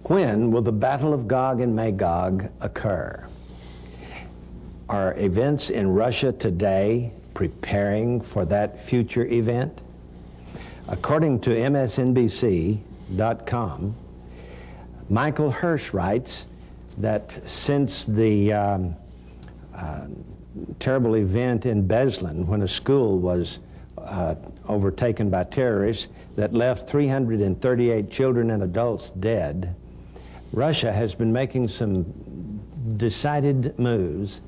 When will the Battle of Gog and Magog occur? Are events in Russia today preparing for that future event? According to MSNBC.com, Michael Hirsch writes that since the terrible event in Beslan, when a school was overtaken by terrorists that left 338 children and adults dead, Russia has been making some decided moves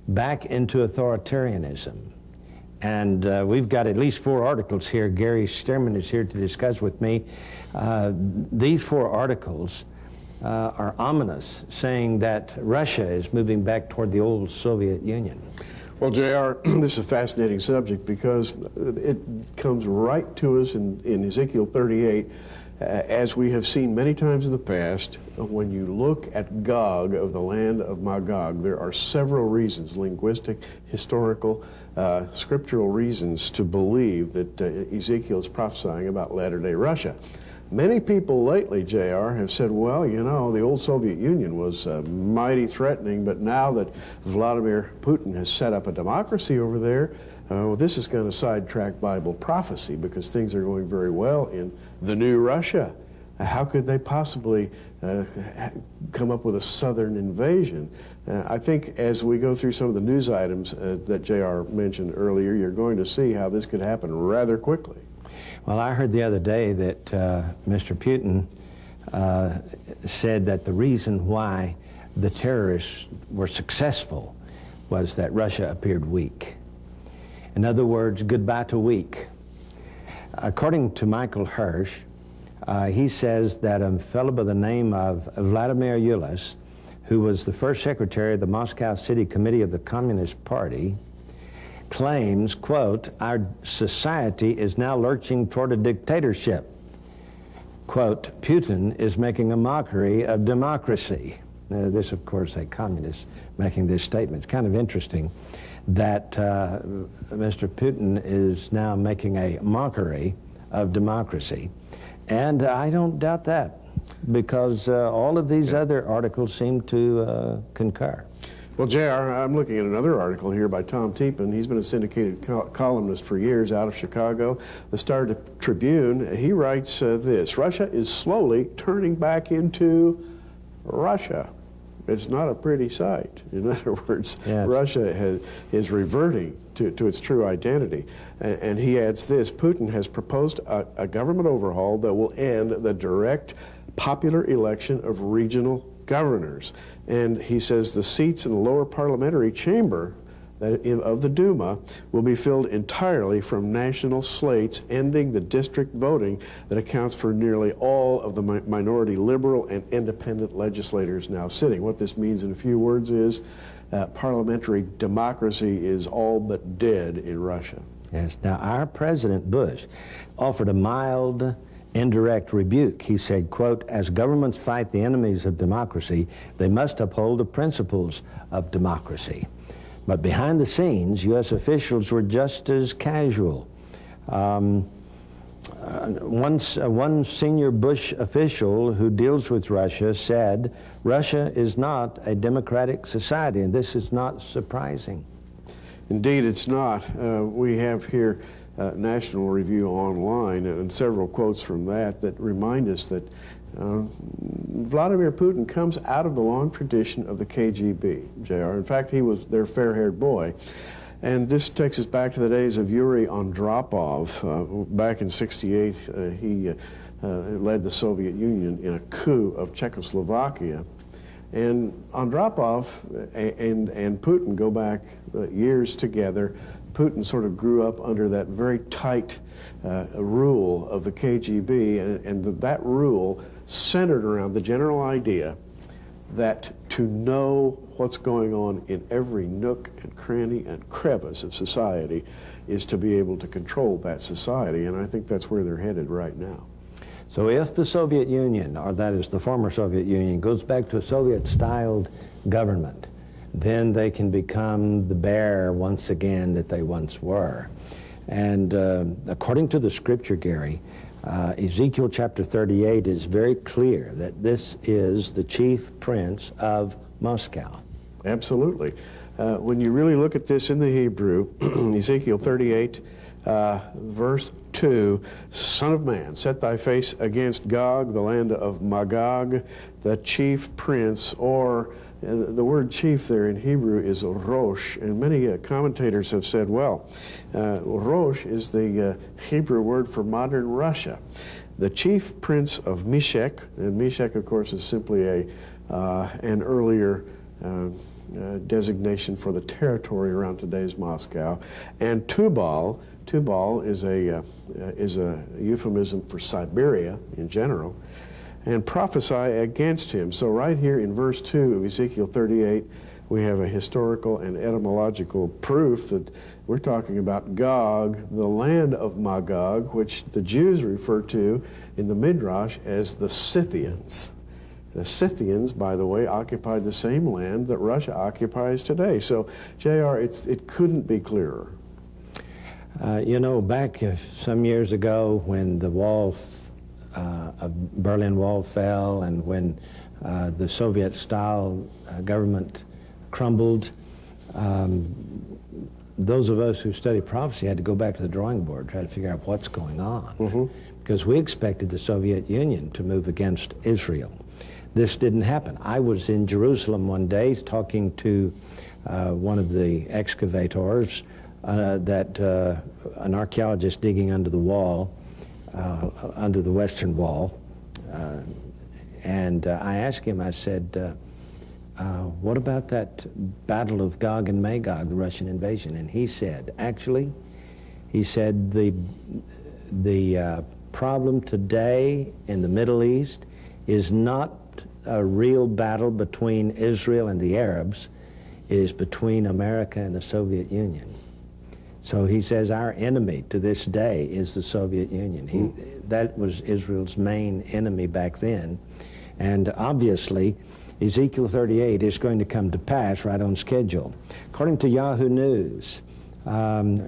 back into authoritarianism. And we've got at least 4 articles here. Gary Stearman is here to discuss with me. These 4 articles are ominous, saying that Russia is moving back toward the old Soviet Union. Well, JR, this is a fascinating subject because it comes right to us in Ezekiel 38. As we have seen many times in the past, when you look at Gog of the land of Magog, there are several reasons, linguistic, historical, scriptural reasons to believe that Ezekiel is prophesying about latter-day Russia. Many people lately, JR, have said, well, you know, the old Soviet Union was mighty threatening, but now that Vladimir Putin has set up a democracy over there, this is going to sidetrack Bible prophecy because things are going very well in the new Russia. How could they possibly come up with a southern invasion? I think as we go through some of the news items that JR mentioned earlier, you're going to see how this could happen rather quickly. Well, I heard the other day that Mr. Putin said that the reason why the terrorists were successful was that Russia appeared weak. In other words, goodbye to weak. According to Michael Hirsch, he says that a fellow by the name of Vladimir Ulis, who was the first secretary of the Moscow City Committee of the Communist Party, claims, quote, our society is now lurching toward a dictatorship. Quote, Putin is making a mockery of democracy. This, of course, a communist making this statement. It's kind of interesting that Mr. Putin is now making a mockery of democracy. And I don't doubt that, because all of these other articles seem to concur. Well, JR, I'm looking at another article here by Tom Teepan. He's been a syndicated columnist for years out of Chicago. The Star Tribune, he writes this: Russia is slowly turning back into Russia. It's not a pretty sight. In other words, yes. Russia is reverting to its true identity. And he adds this: Putin has proposed a government overhaul that will end the direct popular election of regional governors. And he says the seats in the lower parliamentary chamber of the Duma will be filled entirely from national slates, ending the district voting that accounts for nearly all of the minority liberal and independent legislators now sitting. What this means in a few words is parliamentary democracy is all but dead in Russia. Yes. Now, our President Bush offered a mild, indirect rebuke. He said, quote, as governments fight the enemies of democracy, they must uphold the principles of democracy. But behind the scenes, U.S. officials were just as casual. One senior Bush official who deals with Russia said, Russia is not a democratic society, and this is not surprising. Indeed, it's not. We have here National Review Online and several quotes from that remind us that Vladimir Putin comes out of the long tradition of the KGB, JR. In fact, he was their fair-haired boy. And this takes us back to the days of Yuri Andropov. Back in '68, he led the Soviet Union in a coup of Czechoslovakia. And Andropov and Putin go back years together. Putin sort of grew up under that very tight rule of the KGB, and that rule centered around the general idea that to know what's going on in every nook and cranny and crevice of society is to be able to control that society, and I think that's where they're headed right now. So if the Soviet Union, or that is the former Soviet Union, goes back to a Soviet-styled government, then they can become the bear once again that they once were. And according to the scripture, Gary, Ezekiel chapter 38 is very clear that this is the chief prince of Moscow. Absolutely. When you really look at this in the Hebrew, Ezekiel 38, verse 2, Son of man, set thy face against Gog, the land of Magog, the chief prince, or the word chief there in Hebrew is Rosh, and many commentators have said, well, Rosh is the Hebrew word for modern Russia. The chief prince of Meshech, and Meshech, of course, is simply an earlier designation for the territory around today's Moscow, and Tubal. Tubal is a euphemism for Siberia in general, and prophesy against him. So right here in verse 2 of Ezekiel 38, we have a historical and etymological proof that we're talking about Gog, the land of Magog, which the Jews refer to in the Midrash as the Scythians. The Scythians, by the way, occupied the same land that Russia occupies today. So, J.R., it couldn't be clearer. You know, back some years ago when the wall of Berlin Wall fell and when the Soviet-style government crumbled, those of us who study prophecy had to go back to the drawing board, try to figure out what's going on, because we expected the Soviet Union to move against Israel. This didn't happen. I was in Jerusalem one day talking to one of the excavators, an archaeologist digging under the wall, under the Western Wall, and I asked him, I said, what about that battle of Gog and Magog, the Russian invasion? And he said, actually, he said, the problem today in the Middle East is not a real battle between Israel and the Arabs. It is between America and the Soviet Union. So he says our enemy to this day is the Soviet Union. That was Israel's main enemy back then. And obviously, Ezekiel 38 is going to come to pass right on schedule. According to Yahoo News,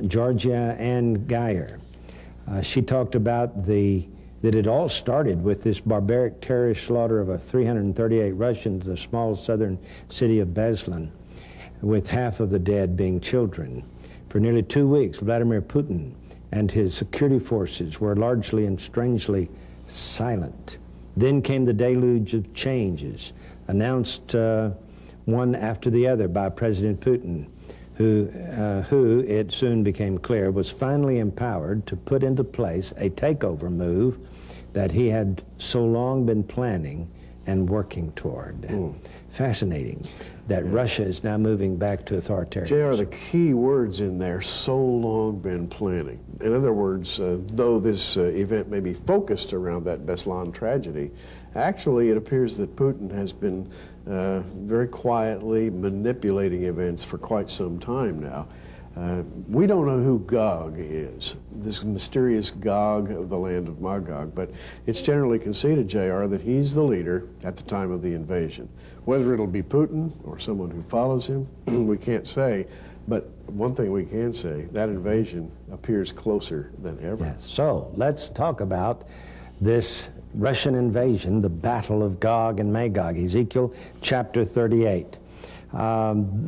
Georgia Ann Geyer, she talked about that it all started with this barbaric terrorist slaughter of 338 Russians in the small southern city of Beslan, with half of the dead being children. For nearly 2 weeks, Vladimir Putin and his security forces were largely and strangely silent. Then came the deluge of changes, announced one after the other by President Putin, who it soon became clear, was finally empowered to put into place a takeover move that he had so long been planning and working toward. Fascinating that Russia is now moving back to authoritarianism. J.R., the key words in there, so long been planning. In other words, though this event may be focused around that Beslan tragedy, actually it appears that Putin has been very quietly manipulating events for quite some time now. We don't know who Gog is, this mysterious Gog of the land of Magog, but it's generally conceded, J.R., that he's the leader at the time of the invasion. Whether it'll be Putin or someone who follows him, we can't say, but one thing we can say, that invasion appears closer than ever. Yes. So let's talk about this Russian invasion, the Battle of Gog and Magog, Ezekiel chapter 38.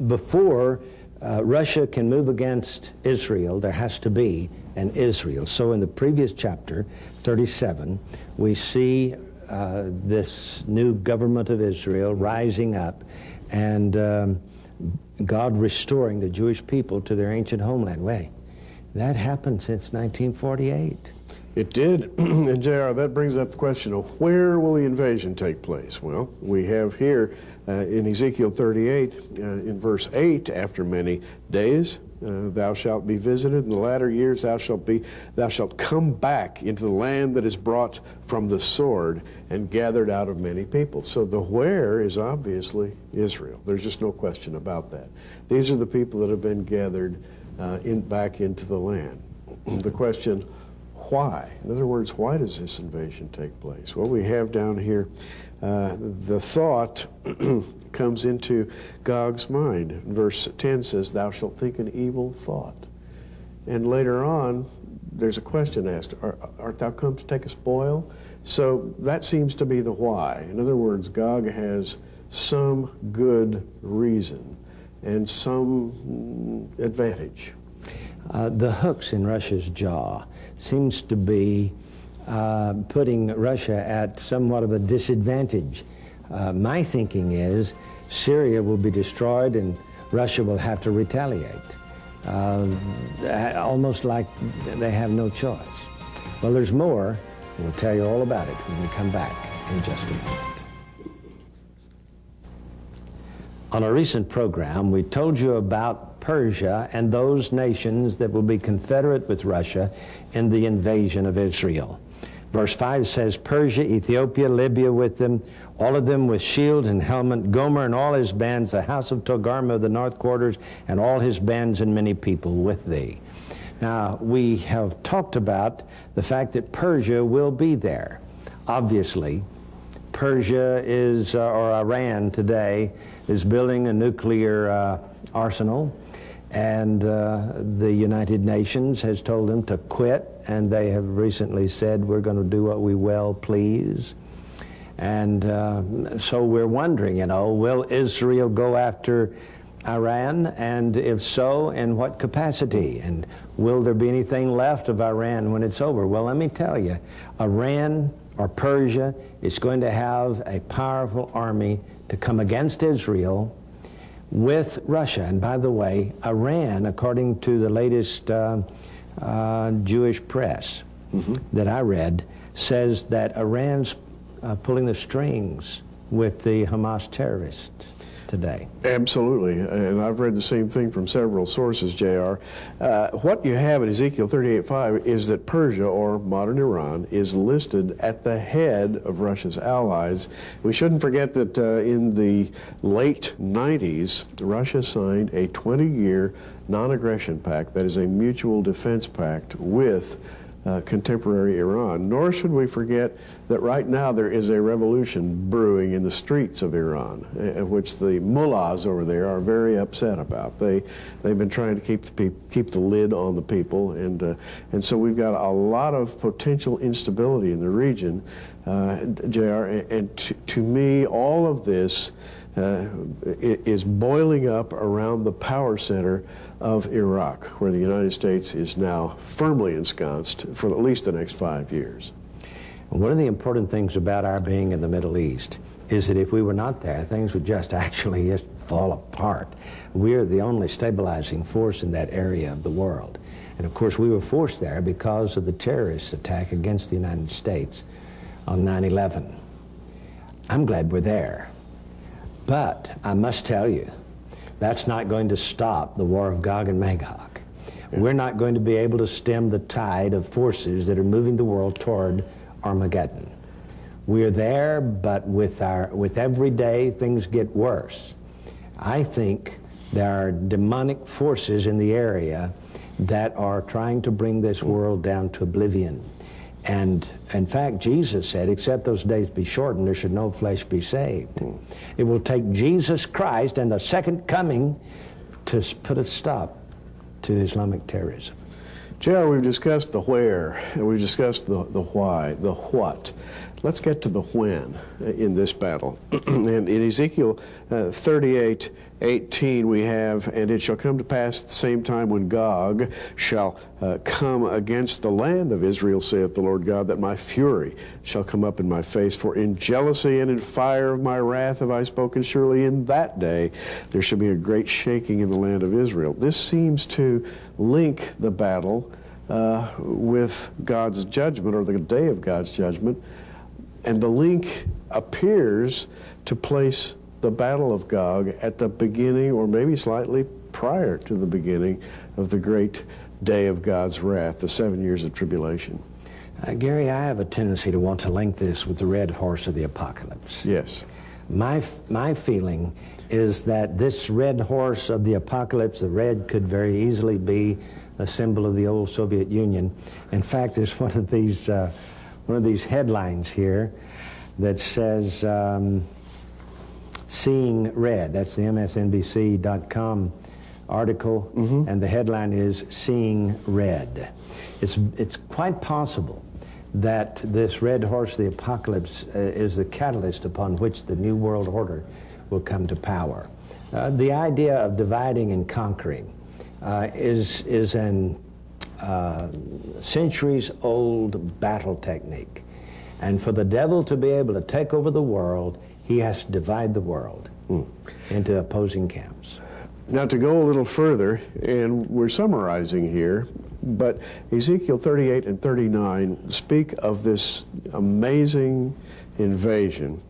Before Russia can move against Israel, there has to be an Israel. So in the previous chapter, 37, we see this new government of Israel rising up and God restoring the Jewish people to their ancient homeland. Wait, that happened since 1948. It did, and J.R., that brings up the question of where will the invasion take place? Well, we have here in Ezekiel 38, in verse 8, after many days, thou shalt be visited, in the latter years thou shalt come back into the land that is brought from the sword and gathered out of many people. So the where is obviously Israel. There's just no question about that. These are the people that have been gathered back into the land. The question, why? In other words, why does this invasion take place? Well, we have down here the thought comes into Gog's mind. Verse 10 says, thou shalt think an evil thought. And later on, there's a question asked, art thou come to take a spoil? So that seems to be the why. In other words, Gog has some good reason and some advantage. The hooks in Russia's jaw seems to be putting Russia at somewhat of a disadvantage. My thinking is Syria will be destroyed and Russia will have to retaliate, almost like they have no choice. Well, there's more. We'll tell you all about it when we come back in just a moment. On a recent program, we told you about Persia and those nations that will be confederate with Russia in the invasion of Israel. Verse 5 says, Persia, Ethiopia, Libya with them, all of them with shield and helmet, Gomer and all his bands, the house of Togarmah of the north quarters, and all his bands and many people with thee. Now, we have talked about the fact that Persia will be there. Obviously, Persia is, or Iran today, is building a nuclear arsenal, and the United Nations has told them to quit, and they have recently said, we're going to do what we well please. And so we're wondering, you know, will Israel go after Iran, and if so, in what capacity? And will there be anything left of Iran when it's over? Well, let me tell you, Iran or Persia is going to have a powerful army to come against Israel with Russia. And by the way, Iran, according to the latest Jewish press that I read, says that Iran's pulling the strings with the Hamas terrorists today. Absolutely, and I've read the same thing from several sources, J.R. What you have in Ezekiel 38:5 is that Persia, or modern Iran, is listed at the head of Russia's allies. We shouldn't forget that in the late 90s, Russia signed a 20-year non-aggression pact, that is a mutual defense pact, with contemporary Iran. Nor should we forget that right now there is a revolution brewing in the streets of Iran, which the mullahs over there are very upset about. They've been trying to keep the lid on the people, and so we've got a lot of potential instability in the region, J.R. And to me, all of this is boiling up around the power center of Iraq, where the United States is now firmly ensconced for at least the next 5 years. One of the important things about our being in the Middle East is that if we were not there, things would just actually fall apart. We're the only stabilizing force in that area of the world. And of course, we were forced there because of the terrorist attack against the United States on 9/11. I'm glad we're there. But I must tell you, that's not going to stop the war of Gog and Magog. We're not going to be able to stem the tide of forces that are moving the world toward Armageddon. We're there, but with every day, things get worse. I think there are demonic forces in the area that are trying to bring this world down to oblivion. And in fact, Jesus said, except those days be shortened, there should no flesh be saved. It will take Jesus Christ and the second coming to put a stop to Islamic terrorism. J.R., we've discussed the where, and we've discussed the why, the what. Let's get to the when in this battle. And in Ezekiel 38:18 we have, and it shall come to pass at the same time when Gog shall come against the land of Israel, saith the Lord God, that my fury shall come up in my face. For in jealousy and in fire of my wrath have I spoken. Surely in that day there shall be a great shaking in the land of Israel. This seems to link the battle with God's judgment, or the day of God's judgment. And the link appears to place the Battle of Gog at the beginning, or maybe slightly prior to the beginning, of the great day of God's wrath, the 7 years of tribulation. Gary, I have a tendency to want to link this with the red horse of the apocalypse. Yes. My feeling is that this red horse of the apocalypse, the red could very easily be a symbol of the old Soviet Union. In fact, there's one of these headlines here that says, Seeing Red. That's the MSNBC.com article, and the headline is Seeing Red. It's quite possible that this red horse of the apocalypse is the catalyst upon which the New World Order will come to power. The idea of dividing and conquering is an centuries-old battle technique. And for the devil to be able to take over the world, he has to divide the world into opposing camps. Now, to go a little further, and we're summarizing here, but Ezekiel 38 and 39 speak of this amazing invasion.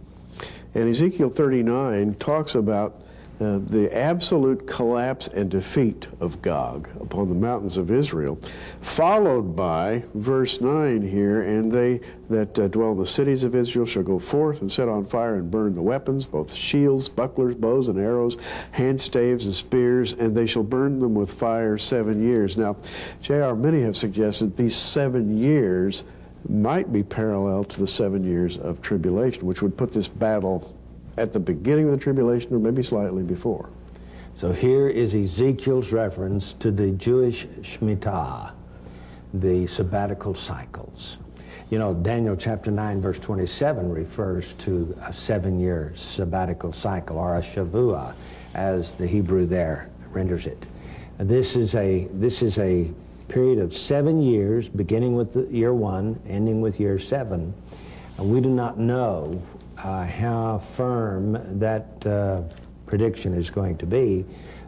And Ezekiel 39 talks about the absolute collapse and defeat of Gog upon the mountains of Israel, followed by verse 9 here, and they that dwell in the cities of Israel shall go forth and set on fire and burn the weapons, both shields, bucklers, bows and arrows, hand staves and spears, and they shall burn them with fire 7 years. Now, J.R., many have suggested these 7 years might be parallel to the 7 years of tribulation, which would put this battle at the beginning of the tribulation or maybe slightly before. So here is Ezekiel's reference to the Jewish Shemitah, the sabbatical cycles. You know, Daniel chapter 9 verse 27 refers to a 7-year sabbatical cycle, or a Shavua, as the Hebrew there renders it. This is a period of 7 years, beginning with the year 1, ending with year 7. And we do not know how firm that prediction is going to be,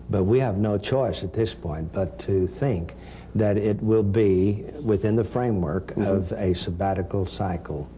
but we have no choice at this point but to think that it will be within the framework of a sabbatical cycle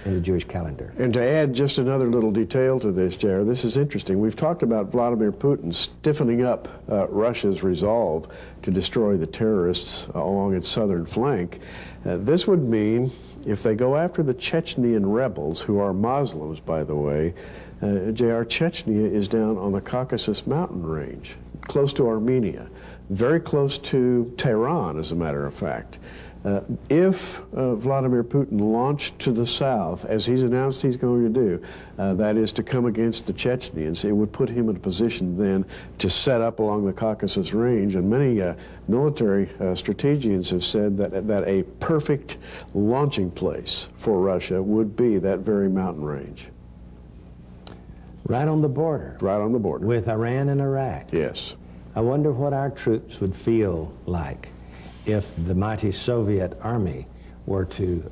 in the Jewish calendar. And to add just another little detail to this, Jared, this is interesting. We've talked about Vladimir Putin stiffening up Russia's resolve to destroy the terrorists along its southern flank. This would mean if they go after the Chechnyan rebels, who are Muslims, by the way, J.R., Chechnya is down on the Caucasus mountain range, close to Armenia, very close to Tehran, as a matter of fact. If Vladimir Putin launched to the south, as he's announced he's going to do, that is to come against the Chechnyans, it would put him in a position then to set up along the Caucasus range. And many military strategians have said that a perfect launching place for Russia would be that very mountain range. Right on the border. Right on the border. With Iran and Iraq. Yes. I wonder what our troops would feel like if the mighty Soviet army were to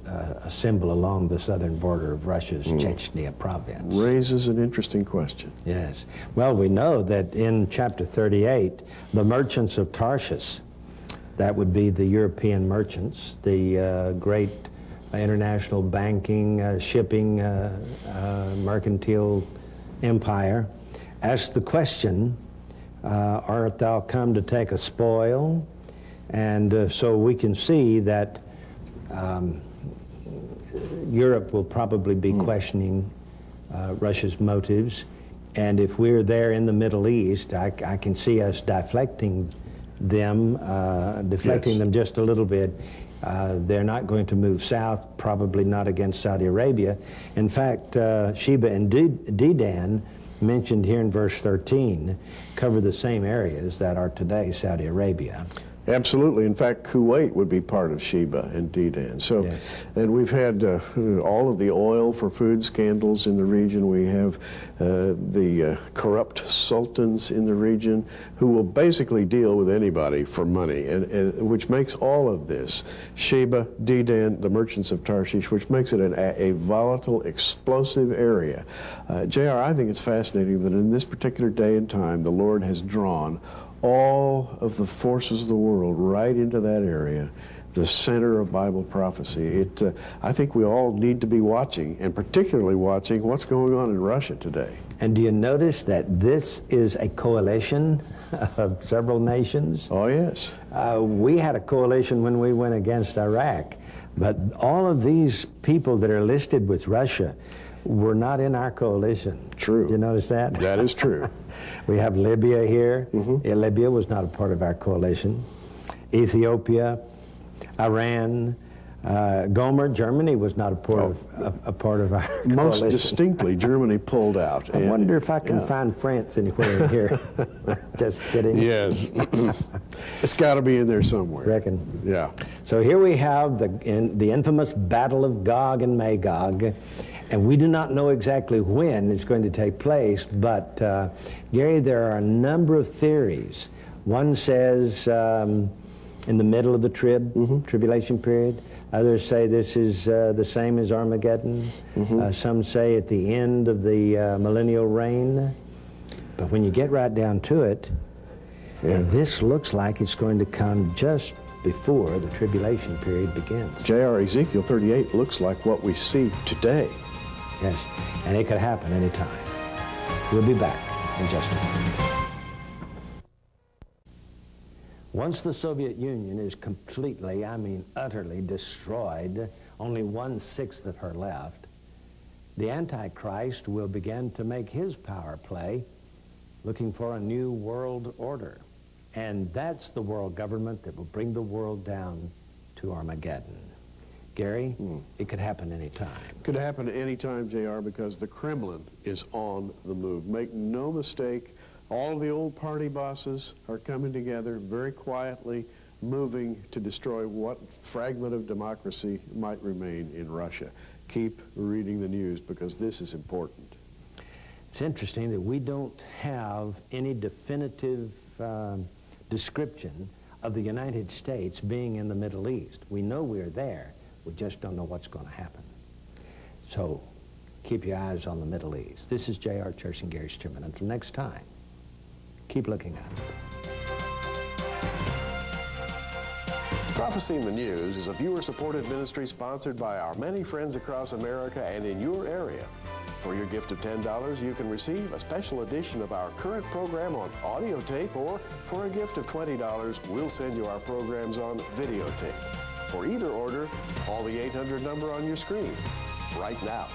assemble along the southern border of Russia's Chechnya province. Raises an interesting question. Yes. Well, we know that in chapter 38, the merchants of Tarshish, that would be the European merchants, the great international banking, shipping, mercantile empire, asked the question, art thou come to take a spoil? And so we can see that Europe will probably be questioning Russia's motives. And if we're there in the Middle East, I can see us deflecting them just a little bit. They're not going to move south, probably not against Saudi Arabia. In fact, Sheba and Dedan, mentioned here in verse 13, cover the same areas that are today Saudi Arabia. Absolutely. In fact, Kuwait would be part of Sheba and Dedan. So, yes. And we've had all of the oil for food scandals in the region. We have the corrupt sultans in the region who will basically deal with anybody for money, and which makes all of this, Sheba, Dedan, the merchants of Tarshish, which makes it a volatile, explosive area. J.R., I think it's fascinating that in this particular day and time, the Lord has drawn all of the forces of the world right into that area, the center of Bible prophecy. I think we all need to be watching, and particularly watching what's going on in Russia today. And do you notice that this is a coalition of several nations? Oh, yes. We had a coalition when we went against Iraq, but all of these people that are listed with Russia were not in our coalition. True. You notice that? That is true. We have Libya here. Libya was not a part of our coalition. Ethiopia, Iran, Gomer, Germany was not a part of our Most coalition. distinctly, Germany pulled out. I wonder if I can find France anywhere in here. Just kidding. Yes. It's got to be in there somewhere. Reckon. Yeah. So here we have the infamous Battle of Gog and Magog, and we do not know exactly when it's going to take place, but Gary, there are a number of theories. One says in the middle of the tribulation period. Others say this is the same as Armageddon. Some say at the end of the millennial reign. But when you get right down to it, this looks like it's going to come just before the tribulation period begins. J.R. Ezekiel 38 looks like what we see today. Yes, and it could happen anytime. We'll be back in just a moment. Once the Soviet Union is completely, I mean utterly destroyed, only 1/6 of her left, the Antichrist will begin to make his power play, looking for a new world order. And that's the world government that will bring the world down to Armageddon. Gary, it could happen anytime. Could happen anytime, J.R., because the Kremlin is on the move. Make no mistake, all of the old party bosses are coming together very quietly, moving to destroy what fragment of democracy might remain in Russia. Keep reading the news because this is important. It's interesting that we don't have any definitive description of the United States being in the Middle East. We know we're there, we just don't know what's going to happen. So keep your eyes on the Middle East. This is J.R. Church and Gary Stearman. Until next time, keep looking at it. Prophecy in the News is a viewer-supported ministry sponsored by our many friends across America and in your area. For your gift of $10, you can receive a special edition of our current program on audio tape, or for a gift of $20, we'll send you our programs on videotape. For either order, call the 800 number on your screen right now.